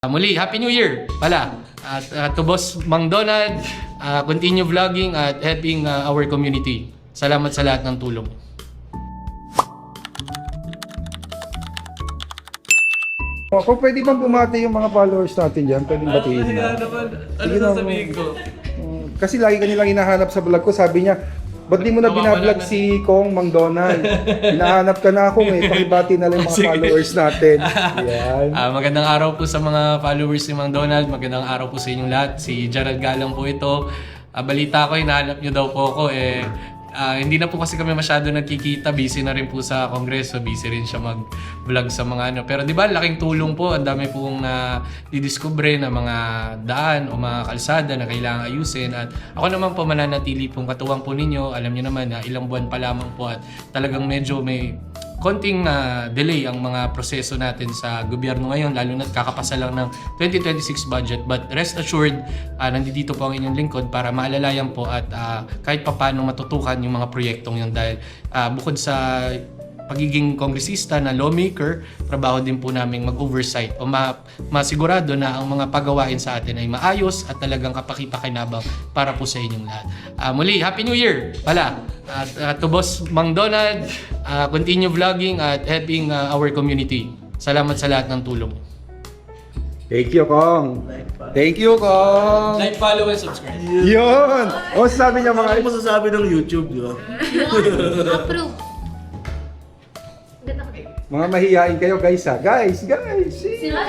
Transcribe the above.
Muli, Happy New Year pala. At to Boss Mang Donald, continue vlogging at helping our community. Salamat sa lahat ng tulong. Kung pwede bang bumati yung mga followers natin dyan, pwedeng batiin Sige na. naman. Ano Sige na, sasabihin ko? Kasi lagi ka nilang hinahanap sa vlog ko, sabi niya, ba't di mo na binablog si Kong Mang Donald? Hinahanap ka na ako pakibati na lang yung mga Sige. followers natin. Yan. Magandang araw po sa mga followers ni Mang Donald. Magandang araw po sa inyong lahat. Si Gerald Galang po ito. Balita ko, hinahanap niyo daw po ako. Hindi na po kasi kami masyado nagkikita. Busy na rin po sa kongreso. Busy rin siya mag-vlog sa mga ano. Pero di ba, laking tulong po. Ang dami pong didiscover na mga daan o mga kalsada na kailangan ayusin. At ako naman po mananatili pong katuwang po ninyo. Alam niyo naman na ilang buwan pa lamang po at talagang medyo may konting delay ang mga proseso natin sa gobyerno ngayon, lalo na't kakapasa lang ng 2026 budget. But rest assured, nandito po ang inyong lingkod para maalalayan po at kahit papaano matutukan yung mga proyektong yun. Dahil bukod sa pagiging kongresista na lawmaker, trabaho din po namin mag-oversight o masigurado na ang mga pagawain sa atin ay maayos at talagang kapakipakinabang para po sa inyong lahat. Muli, Happy New Year pala. At to Boss Mang Donald, continue vlogging at helping our community. Salamat sa lahat ng tulong. Thank you, Kong. Thank you, Kong. Like, follow, and subscribe. Yun! O sabi niya mga... Ano masasabi ng YouTube, di ba? Approve. Mga mahihain kayo, guys, ha? Guys! Sila.